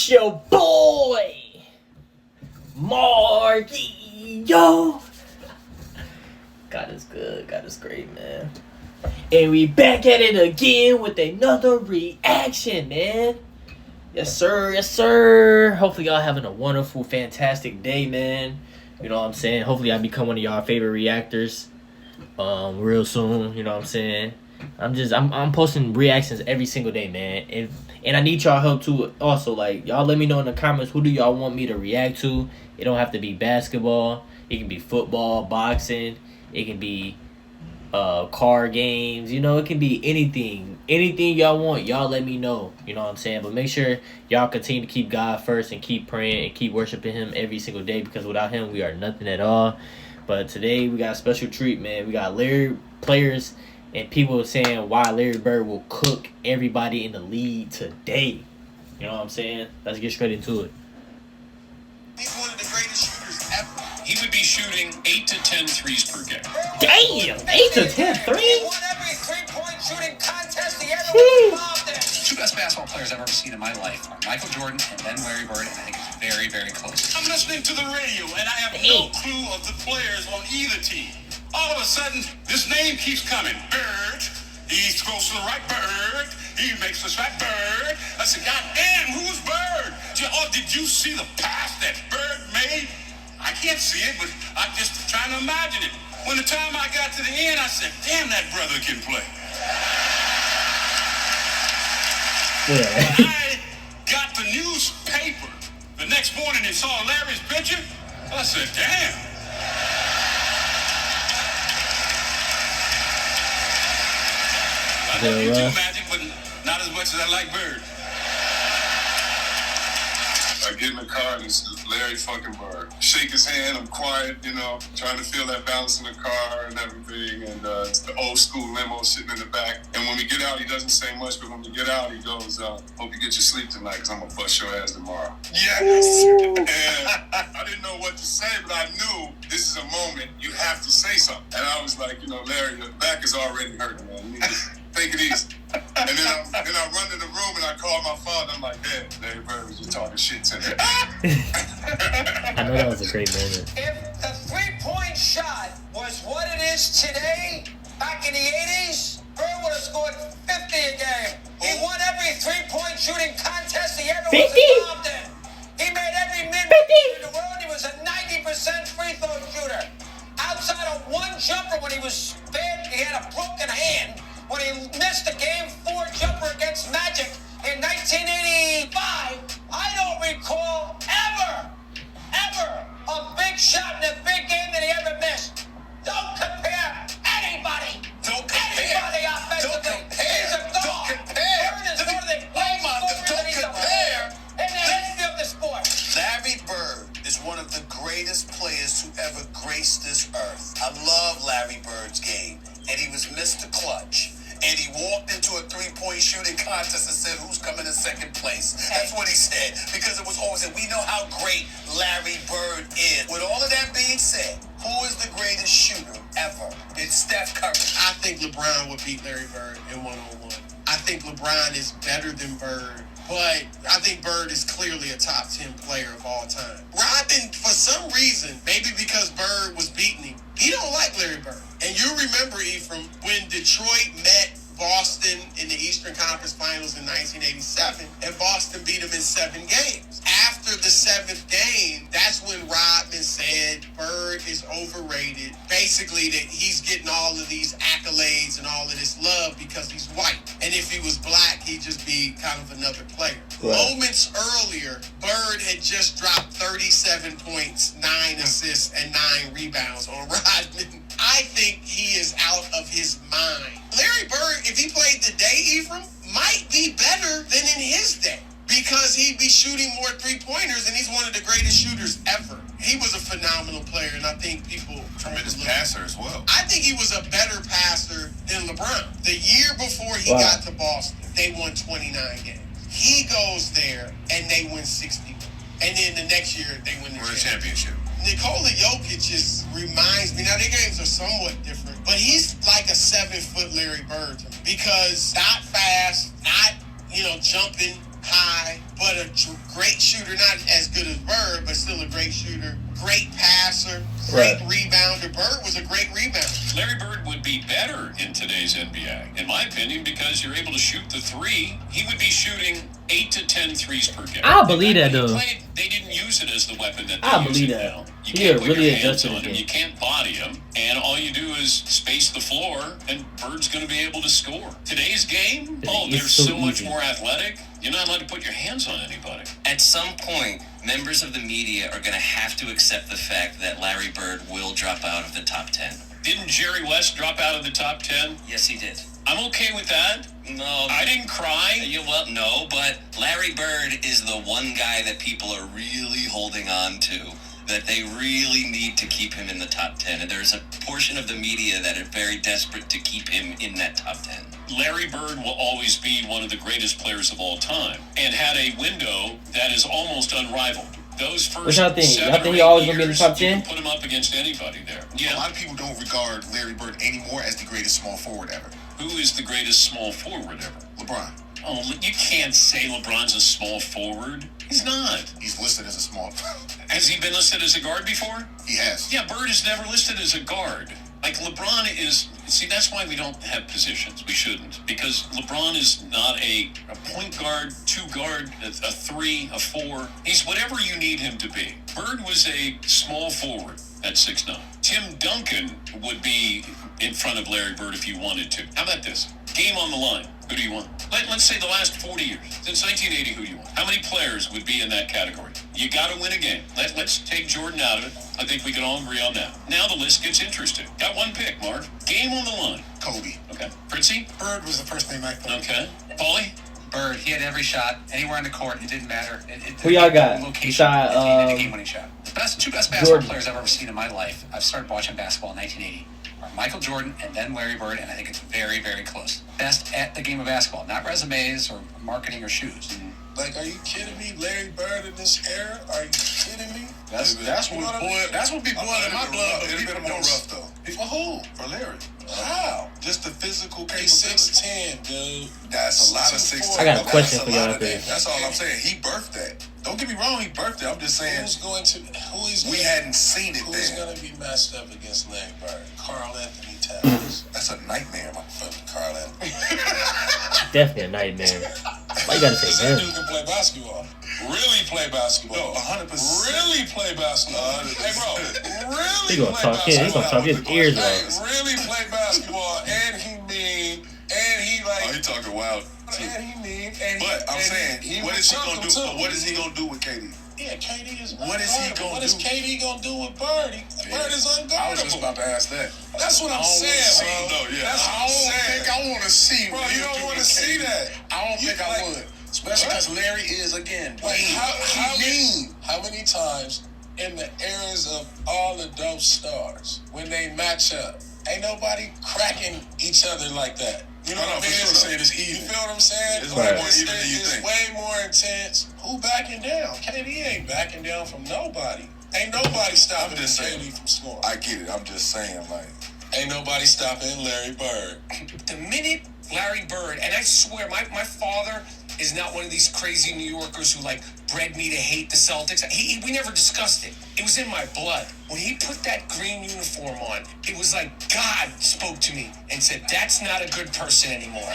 It's your boy, Marky, yo. God is good. God is great, man. And we back at it again with another reaction, man. Yes, sir. Yes, sir. Hopefully y'all having a wonderful, fantastic day, man. You know what I'm saying? Hopefully I become one of y'all favorite reactors real soon. You know what I'm saying? I'm posting reactions every single day, man. And I need y'all help too. Also, like, y'all let me know in the comments, who do y'all want me to react to? It don't have to be basketball. It can be football, boxing. It can be car games. You know, it can be anything. Anything y'all want, y'all let me know. You know what I'm saying? But make sure y'all continue to keep God first and keep praying and keep worshiping Him every single day, because without Him, we are nothing at all. But today, we got a special treat, man. We got Larry players and people saying why Larry Bird will cook everybody in the league today. You know what I'm saying? Let's get straight into it. He's one of the greatest shooters ever. He would be shooting 8 to 10 threes per game. Damn! 8 to 10 threes? He won every three-point shooting contest he ever was involved in. Two best basketball players I've ever seen in my life are Michael Jordan and then Larry Bird, and I think it's very, very close. I'm listening to the radio, and I have no clue of the players on either team. All of a sudden, this name keeps coming. Bird. He goes to the right, Bird. He makes the shot, Bird. I said, God damn, who's Bird? Did you see the pass that Bird made? I can't see it, but I'm just trying to imagine it. When the time I got to the end, I said, damn, that brother can play. When I got the newspaper the next morning and saw Larry's picture, I said, damn. I love you too, Magic, but not as much as I like Bird. I get in the car and it's Larry fucking Bird. Shake his hand, I'm quiet, you know, trying to feel that balance in the car and everything. And it's the old school limo sitting in the back. And when we get out, he doesn't say much, but when we get out, he goes, hope you get your sleep tonight, because I'm going to bust your ass tomorrow. Yes! And I didn't know what to say, but I knew this is a moment you have to say something. And I was like, you know, Larry, your back is already hurting, man. You need to take it easy. And then I run to the room and I call my father. I'm like, Dad, Larry Bird was just talking shit to me. I know that was a great moment. If the three-point shot was what it is today, back in the 80s, Bird would have scored 50 a game. He won every three-point shooting contest he ever was involved in. He made every mid-range in the world. He was a 90% free throw shooter. Outside of one jumper when he was bad, he had a broken hand. When he missed the Game 4 jumper against Magic in 1985, I don't recall ever a big shot in a big game that he ever missed. Don't compare anybody. Don't compare. Anybody offensively. He's a dog. Bird is one of the greatest scorers in the history of the sport. Larry Bird is one of the greatest players to ever grace this earth. I love Larry Bird's game, and he was Mr. Clutch. And he walked into a three-point shooting contest and said, who's coming in second place? That's what he said, because it was always, and we know how great Larry Bird is. With all of that being said, who is the greatest shooter ever? It's Steph Curry. I think LeBron would beat Larry Bird in one-on-one. I think LeBron is better than Bird, but I think Bird is clearly a top 10 player of all time. Rodman, for some reason, maybe because Bird was beating him, he don't like Larry Bird. And you remember, Ephraim, when Detroit met Boston in the Eastern Conference Finals in 1987, and Boston beat them in 7 games. After the 7th game, that's when Rodman said Bird is overrated. Basically, that he's getting all of these accolades and all of this love because he's white. And if he was black, he'd just be kind of another player. Right. Moments earlier, Bird had just dropped 37 points, 9 assists, and 9 rebounds on Rodman. I think he is out of his mind. Larry Bird, if he played today, Ephraim, might be better than in his day, because he'd be shooting more three-pointers, and he's one of the greatest shooters ever. He was a phenomenal player, and I think people... Tremendous passer as well. I think he was a better passer than LeBron. The year before he got to Boston, they won 29 games. He goes there, and they win 61. And then the next year, they win the championship. Nikola Jokic just reminds me, now their games are somewhat different, but he's like a 7-foot Larry Bird to me, because not fast, not, jumping high, but a great shooter, not as good as Bird, but still a great shooter, great passer, great rebounder. Bird was a great rebounder. Larry Bird would be better in today's NBA, in my opinion, because you're able to shoot the three. He would be shooting 8 to 10 threes per game. I believe that, though. They didn't use it as the weapon that I they use believe it that. now. You Yeah, can't put really your hands adjusted on the him. game. You can't body him. And all you do is space the floor, and Bird's going to be able to score. Today's game, they're so much more athletic. You're not allowed to put your hands on anybody. At some point, members of the media are going to have to accept the fact that Larry Bird will drop out of the top 10. Didn't Jerry West drop out of the top 10? Yes, he did. I'm okay with that. No. I didn't cry. Well, no, but Larry Bird is the one guy that people are really holding on to, that they really need to keep him in the top 10. And there's a portion of the media that are very desperate to keep him in that top 10. Larry Bird will always be one of the greatest players of all time and had a window that is almost unrivaled. Those first What y'all think? 7 Y'all or think he 8 always gonna be in the years, top you 10? can put him up against anybody there. A Yeah. lot of people don't regard Larry Bird anymore as the greatest small forward ever. Who is the greatest small forward ever? LeBron. Oh, you can't say LeBron's a small forward. He's not. He's listed as a small. Has he been listed as a guard before? He has. Yeah, Bird is never listed as a guard. Like, LeBron is... See, that's why we don't have positions. We shouldn't. Because LeBron is not a point guard, 2 guard, a 3, a 4. He's whatever you need him to be. Bird was a small forward at 6'9". Tim Duncan would be in front of Larry Bird if you wanted to. How about this? Game on the line. Who do you want? Let's say the last 40 years. Since 1980, who do you want? How many players would be in that category? You got to win a game. Let's take Jordan out of it. I think we can all agree on that. Now the list gets interesting. Got one pick, Mark. Game on the line. Kobe. Okay. Fritzy? Bird was the first name I thought. Okay. Paulie? Bird, he had every shot, anywhere on the court, it didn't matter. Who y'all got? Location, Besides, the game-winning shot. The two best basketball Jordan. players I've ever seen in my life, I've started watching basketball in 1980, are Michael Jordan and then Larry Bird, and I think it's very, very close. Best at the game of basketball, not resumes or marketing or shoes. Like, are you kidding me? Larry Bird in this era? Are you kidding me? That's what be boiling my blood. It's a bit more rough though. For who? For Larry. How? Just the physical He's capability. 6'10", dude. That's a lot of 6'10". I got a question That's for y'all lot of after that. this. That's all I'm saying. He birthed that. Don't get me wrong. He birthed it. I'm just saying we hadn't seen it Who's then. going to be matched up against Larry Bird? Carl Anthony Towns. That's a nightmare, my friend, Carl Anthony. Definitely a nightmare. Why you gotta say That him? dude can play basketball. Really play basketball. No, 100%. Really play basketball. Hey, bro. Really He gonna play talk his, he basketball. gonna talk his ears Hey, off. really play basketball, and he mean, and he like, Oh, he talking wild too. and he mean, and he, But I'm and saying, what is he gonna do? But what is he gonna do with KD? Yeah, KD is. What is he gonna What do? is KD gonna do with Bird? Bird is unguardable. I was just about to ask that. That's what I'm saying, bro. That's what I'm saying. I want to see. Bro, you don't want to see that. I don't You think I like- would. Especially because Larry is, again, Like, mean. how many times in the eras of all the dope stars, when they match up, ain't nobody cracking each other like that? You know No, what I for mean? sure. It's- Saying it's You even. feel what I'm saying? It's way more even than you it's think. way more intense. Who backing down? KD ain't backing down from nobody. Ain't nobody stopping I'm just saying. KD from scoring. I get it. I'm just saying, like, Ain't nobody stopping Larry Bird. The minute Larry Bird, and I swear, my father is not one of these crazy New Yorkers who like bred me to hate the Celtics. We never discussed it. It was in my blood. When he put that green uniform on, it was like God spoke to me and said, "That's not a good person anymore."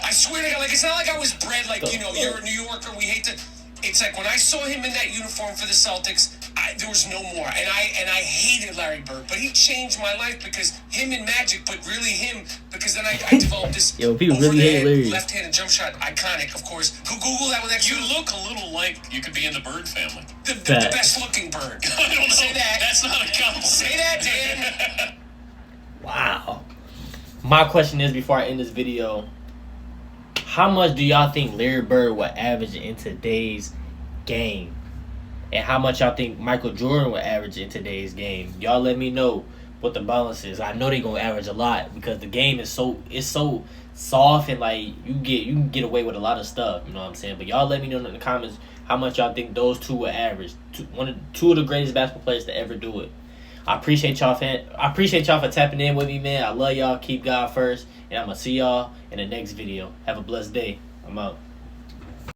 I swear to God, like it's not like I was bred like, you know, you're a New Yorker, we hate the. It's like when I saw him in that uniform for the Celtics, there was no more, and I hated Larry Bird, but he changed my life because him and Magic, but really him because then I developed this. Yo, people really hate Larry. Left-handed jump shot, iconic, of course. Google that with that. You look a little like you could be in the Bird family. the Facts. best-looking Bird. I don't know. Say that. That's not a compliment. Say that, Dan. Wow. My question is, before I end this video, how much do y'all think Larry Bird will average in today's game? And how much y'all think Michael Jordan will average in today's game? Y'all let me know what the balance is. I know they're gonna average a lot because the game is so soft and like you can get away with a lot of stuff, you know what I'm saying? But y'all let me know in the comments how much y'all think those two will average. Two of the greatest basketball players to ever do it. I appreciate y'all for tapping in with me, man. I love y'all. Keep God first. And I'm gonna see y'all in the next video. Have a blessed day. I'm out.